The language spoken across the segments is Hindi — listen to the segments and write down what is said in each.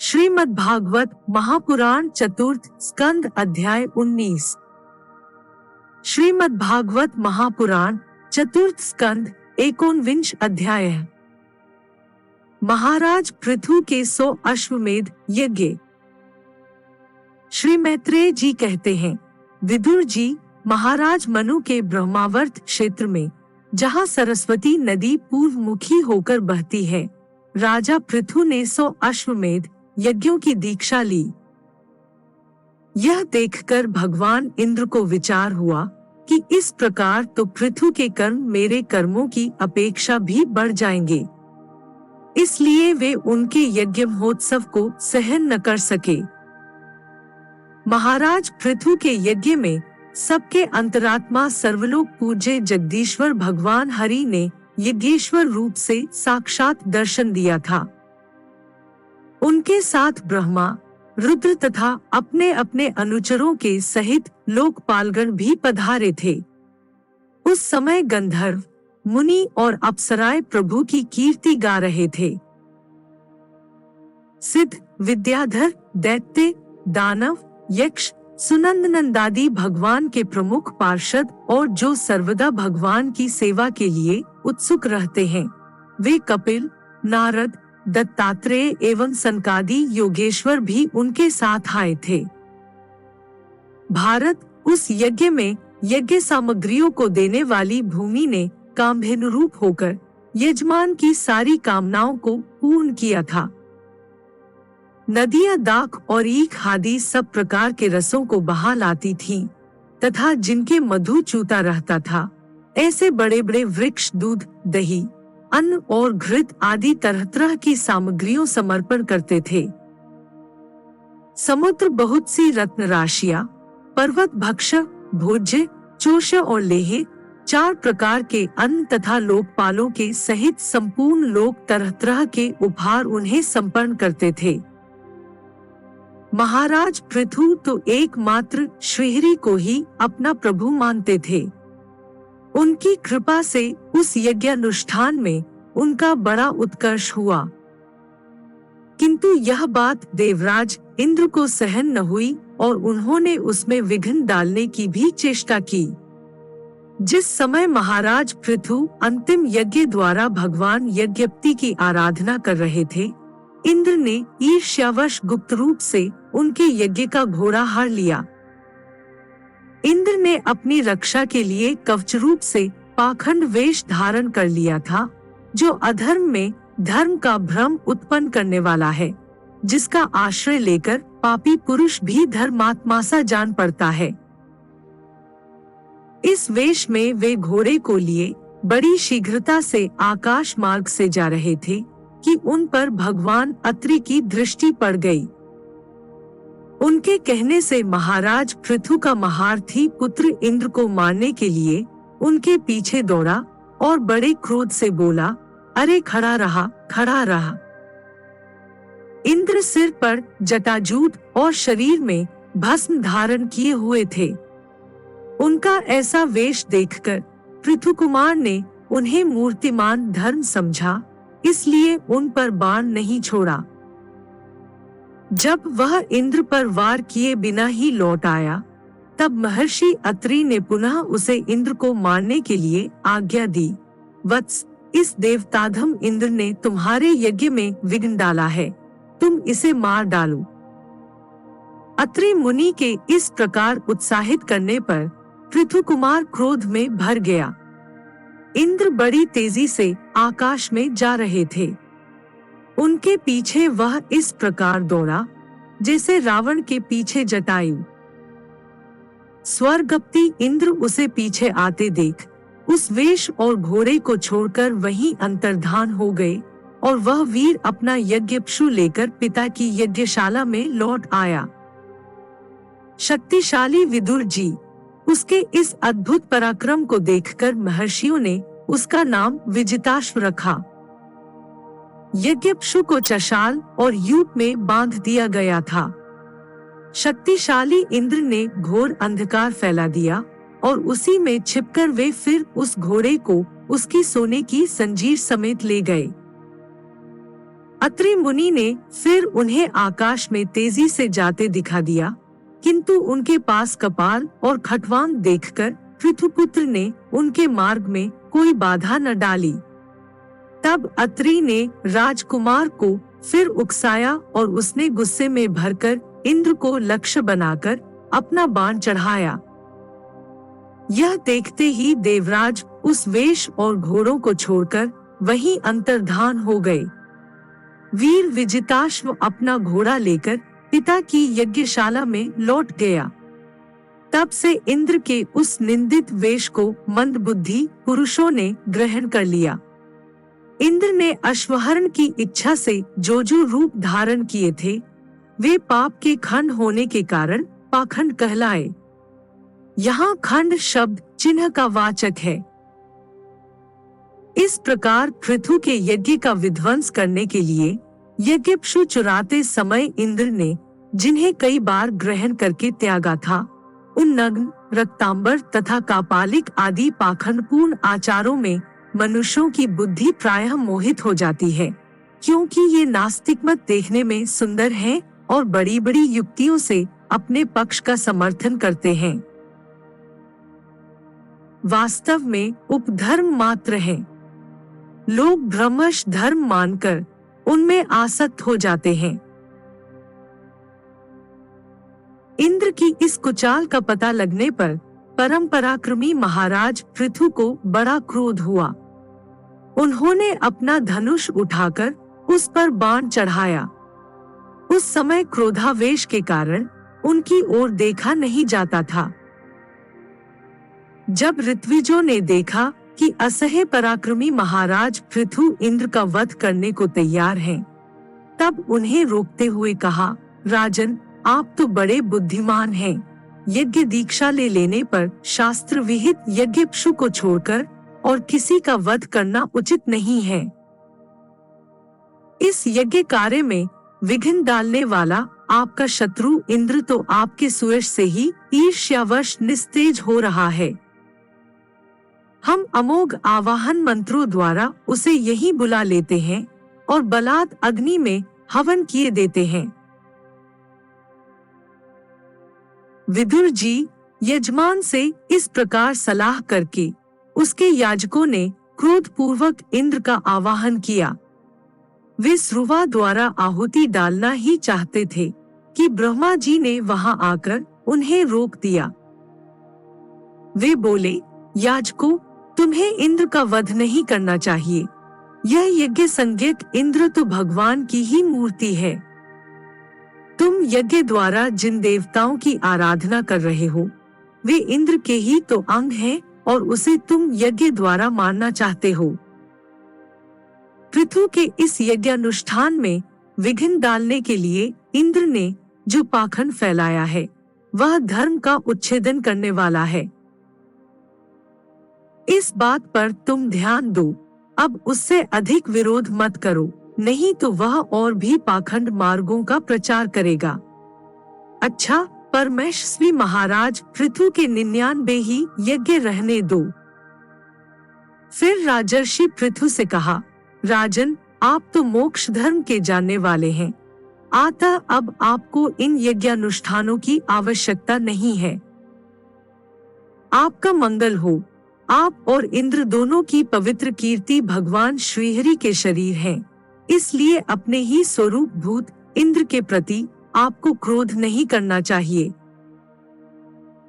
श्रीमद्भागवत महापुराण चतुर्थ स्कंद अध्याय 19। श्रीमद्भागवत महापुराण चतुर्थ स्कंद 19 अध्याय। महाराज पृथु के 100 अश्वमेध यज्ञ। श्री मैत्रेय जी कहते हैं, विदुर जी, महाराज मनु के ब्रह्मावर्त क्षेत्र में, जहाँ सरस्वती नदी पूर्व मुखी होकर बहती है, राजा पृथु ने 100 अश्वमेध यज्ञों की दीक्षा ली। यह देखकर भगवान इंद्र को विचार हुआ कि इस प्रकार तो पृथु के कर्म मेरे कर्मों की अपेक्षा भी बढ़ जाएंगे, इसलिए वे उनके यज्ञ महोत्सव को सहन न कर सके। महाराज पृथु के यज्ञ में सबके अंतरात्मा सर्वलोक पूज्य जगदीश्वर भगवान हरि ने यज्ञेश्वर रूप से साक्षात दर्शन दिया था। उनके साथ ब्रह्मा, रुद्र तथा अपने अपने अनुचरों के सहित लोकपालगण भी पधारे थे। उस समय गंधर्व, मुनि और अप्सराएं प्रभु की कीर्ति गा रहे थे। सिद्ध, विद्याधर, दैत्य, दानव, यक्ष, सुनंदनंदादि भगवान के प्रमुख पार्षद और जो सर्वदा भगवान की सेवा के लिए उत्सुक रहते हैं, वे कपिल, नारद, दत्तात्रेय एवं सनकादि योगेश्वर भी उनके साथ आए थे। भारत उस यज्ञ में यज्ञ सामग्रियों को देने वाली भूमि ने कामधेनु रूप होकर यजमान की सारी कामनाओं को पूर्ण किया था। नदियां दाख और ईख आदि सब प्रकार के रसों को बहा लाती थीं, तथा जिनके मधु चूता रहता था, ऐसे बड़े बड़े वृक्ष दूध, दही, अन्न और घृत आदि तरह तरह की सामग्रियों समर्पण करते थे। समुद्र बहुत सी रत्न राशियां, पर्वत भक्ष, भोज्य, चोष और लेह, 4 प्रकार के अन्न तथा लोकपालों के सहित संपूर्ण लोक तरह तरह के उपहार उन्हें समर्पण करते थे। महाराज पृथु तो एकमात्र श्रीहरि को ही अपना प्रभु मानते थे। उनकी कृपा से उस यज्ञानुष्ठान में उनका बड़ा उत्कर्ष हुआ। किंतु यह बात देवराज इंद्र को सहन न हुई और उन्होंने उसमें विघ्न डालने की भी चेष्टा की। जिस समय महाराज पृथु अंतिम यज्ञ द्वारा भगवान यज्ञपति की आराधना कर रहे थे, इंद्र ने ईर्ष्यावश गुप्त रूप से उनके यज्ञ का घोड़ा हार लिया। इंद्र ने अपनी रक्षा के लिए कवच रूप से पाखंड वेश धारण कर लिया था, जो अधर्म में धर्म का भ्रम उत्पन्न करने वाला है, जिसका आश्रय लेकर पापी पुरुष भी धर्मात्मा सा जान पड़ता है। इस वेश में वे घोड़े को लिए बड़ी शीघ्रता से आकाश मार्ग से जा रहे थे कि उन पर भगवान अत्रि की दृष्टि पड़ गई। उनके कहने से महाराज पृथु का महारथी पुत्र इंद्र को मारने के लिए उनके पीछे दौड़ा और बड़े क्रोध से बोला, अरे खड़ा रहा, खड़ा रहा। इंद्र सिर पर जटाजूट और शरीर में भस्म धारण किए हुए थे। उनका ऐसा वेश देखकर पृथु कुमार ने उन्हें मूर्तिमान धर्म समझा, इसलिए उन पर बाण नहीं छोड़ा। जब वह इंद्र पर वार किए बिना ही लौट आया, तब महर्षि अत्रि ने पुनः उसे इंद्र को मारने के लिए आज्ञा दी। वत्स, इस देवताधम इंद्र ने तुम्हारे यज्ञ में विघ्न डाला है, तुम इसे मार डालो। अत्रि मुनि के इस प्रकार उत्साहित करने पर पृथु कुमार क्रोध में भर गया। इंद्र बड़ी तेजी से आकाश में जा रहे थे। उनके पीछे वह इस प्रकार दौड़ा जैसे रावण के पीछे जटायु। स्वर्गपति इंद्र उसे पीछे आते देख उस वेश और घोड़े को छोड़कर वहीं अंतर्धान हो गए और वह वीर अपना यज्ञपशु लेकर पिता की यज्ञशाला में लौट आया। शक्तिशाली विदुर जी, उसके इस अद्भुत पराक्रम को देखकर महर्षियों ने उसका नाम विजिताश्व रखा। यज्ञपशु को चशाल और यूप में बांध दिया गया था। शक्तिशाली इंद्र ने घोर अंधकार फैला दिया और उसी में छिपकर वे फिर उस घोड़े को उसकी सोने की जंजीर समेत ले गए। अत्रि मुनि ने फिर उन्हें आकाश में तेजी से जाते दिखा दिया, किंतु उनके पास कपाल और खटवांग देखकर पृथुपुत्र ने उनके मार्ग में कोई बाधा न डाली। तब अत्रि ने राजकुमार को फिर उकसाया और उसने गुस्से में भरकर इंद्र को लक्ष्य बनाकर अपना बाण चढ़ाया। यह देखते ही देवराज उस वेश और घोड़ों को छोड़कर वहीं अंतर्धान हो गए। वीर विजिताश्व अपना घोड़ा लेकर पिता की यज्ञशाला में लौट गया। तब से इंद्र के उस निंदित वेश को मंदबुद्धि पुरुषों ने ग्रहण कर लिया। इंद्र ने अश्वहरण की इच्छा से जो रूप धारण किए थे, वे पाप के खंड होने के कारण पाखंड कहलाए। यहाँ खंड शब्द चिन्ह का वाचक है। इस प्रकार पृथु के यज्ञ का विध्वंस करने के लिए यज्ञपशु चुराते समय इंद्र ने जिन्हें कई बार ग्रहण करके त्यागा था, उन नग्न, रक्तांबर तथा कापालिक आदि पाखंडपूर्ण आचारों में मनुष्यों की बुद्धि प्रायः मोहित हो जाती है, क्योंकि ये नास्तिक मत देखने में सुंदर हैं और बड़ी बड़ी युक्तियों से अपने पक्ष का समर्थन करते हैं। वास्तव में उपधर्म मात्र हैं। लोग भ्रमश धर्म मानकर उनमें आसक्त हो जाते हैं। इंद्र की इस कुचाल का पता लगने पर परम पराक्रमी महाराज पृथु को बड़ा क्रोध हुआ। उन्होंने अपना धनुष उठाकर उस पर बाण चढ़ाया। उस समय क्रोधावेश के कारण उनकी ओर देखा नहीं जाता था। जब ऋत्विजों ने देखा कि असह्य पराक्रमी महाराज पृथु इंद्र का वध करने को तैयार हैं, तब उन्हें रोकते हुए कहा, राजन, आप तो बड़े बुद्धिमान हैं। यज्ञ दीक्षा ले लेने पर शास्त्र विहित यज्ञपशु को छोड़कर और किसी का वध करना उचित नहीं है। इस यज्ञ कार्य में विघ्न डालने वाला आपका शत्रु इंद्र तो आपके सुयश से ही ईर्ष्यावश निस्तेज हो रहा है। हम अमोघ आवाहन मंत्रों द्वारा उसे यहीं बुला लेते हैं और बलात् अग्नि में हवन किए देते हैं। विदुर जी, यजमान से इस प्रकार सलाह करके उसके याजकों ने क्रोध पूर्वक इंद्र का आवाहन किया। वे स्रुवा द्वारा आहुति डालना ही चाहते थे कि ब्रह्मा जी ने वहां आकर उन्हें रोक दिया। वे बोले, याजकों, तुम्हें इंद्र का वध नहीं करना चाहिए। यह यज्ञ संज्ञक इंद्र तो भगवान की ही मूर्ति है। तुम यज्ञ द्वारा जिन देवताओं की आराधना कर रहे हो, वे इंद्र के ही तो अंग हैं और उसे तुम यज्ञ द्वारा मारना चाहते हो। पृथु के इस यज्ञानुष्ठान में विघ्न डालने के लिए इंद्र ने जो पाखंड फैलाया है, वह धर्म का उच्छेदन करने वाला है। इस बात पर तुम ध्यान दो। अब उससे अधिक विरोध मत करो, नहीं तो वह और भी पाखंड मार्गों का प्रचार करेगा। अच्छा, परमेश्वरी महाराज पृथु के 99 ही यज्ञ रहने दो। फिर राजर्षि पृथु से कहा, राजन, आप तो मोक्ष धर्म के जानने वाले हैं, अतः अब आपको इन यज्ञानुष्ठानों की आवश्यकता नहीं है। आपका मंगल हो। आप और इंद्र दोनों की पवित्र कीर्ति भगवान श्रीहरि के शरीर हैं, इसलिए अपने ही स्वरूप भूत इंद्र के प्रति आपको क्रोध नहीं करना चाहिए।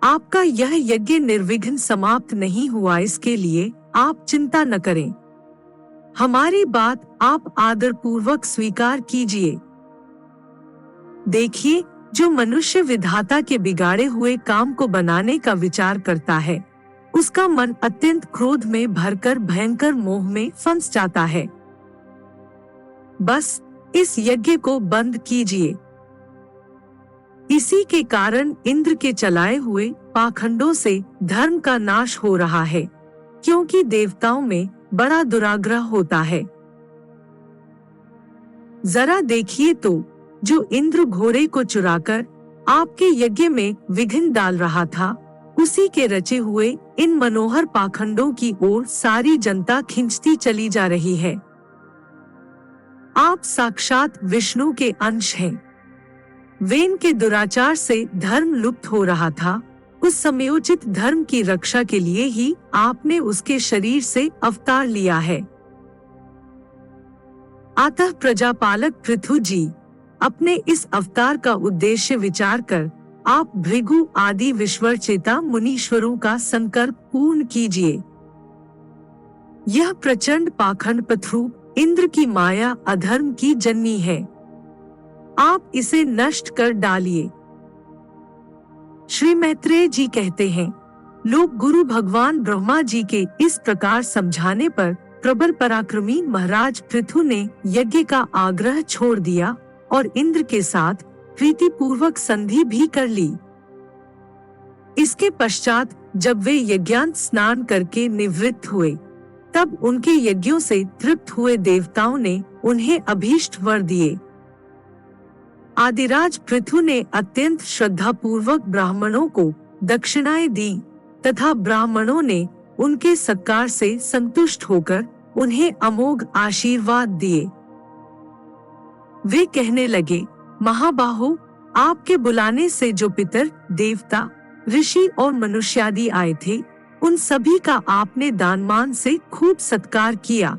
आपका यह यज्ञ निर्विघ्न समाप्त नहीं हुआ, इसके लिए आप चिंता न करें। हमारी बात आप आदर पूर्वक स्वीकार कीजिए। देखिए, जो मनुष्य विधाता के बिगाड़े हुए काम को बनाने का विचार करता है, उसका मन अत्यंत क्रोध में भरकर भयंकर मोह में फंस जाता है। बस इस यज्ञ को बंद कीजिए। इसी के कारण इंद्र के चलाए हुए पाखंडों से धर्म का नाश हो रहा है, क्योंकि देवताओं में बड़ा दुराग्रह होता है। जरा देखिए तो, जो इंद्र घोड़े को चुराकर आपके यज्ञ में विघ्न डाल रहा था, उसी के रचे हुए इन मनोहर पाखंडों की ओर सारी जनता खिंचती चली जा रही है। आप साक्षात विष्णु के अंश हैं। वेन के दुराचार से धर्म लुप्त हो रहा था। उस समयोचित धर्म की रक्षा के लिए ही आपने उसके शरीर से अवतार लिया है। अतः प्रजापालक पृथु जी, अपने इस अवतार का उद्देश्य विचार कर आप भृगु आदि विश्वचेता मुनीश्वरों का संकल्प पूर्ण कीजिए। यह प्रचंड पाखंड पथरू इंद्र की माया अधर्म की जननी है। आप इसे नष्ट कर डालिए। श्री मैत्रेय जी कहते हैं, लोग गुरु भगवान ब्रह्मा जी के इस प्रकार समझाने पर प्रबल पराक्रमी महाराज पृथु ने यज्ञ का आग्रह छोड़ दिया और इंद्र के साथ प्रीति पूर्वक संधि भी कर ली। इसके पश्चात जब वे यज्ञांत स्नान करके निवृत्त हुए, तब उनके यज्ञों से तृप्त हुए देवताओं ने उन्हें अभीष्ट वर दिए। आदिराज पृथु ने अत्यंत श्रद्धा पूर्वक ब्राह्मणों को दक्षिणाएं दी तथा ब्राह्मणों ने उनके सत्कार से संतुष्ट होकर उन्हें अमोघ आशीर्वाद दिए। वे कहने लगे, महाबाहो, आपके बुलाने से जो पितर, देवता, ऋषि और मनुष्यादि आए थे, उन सभी का आपने दानमान से खूब सत्कार किया।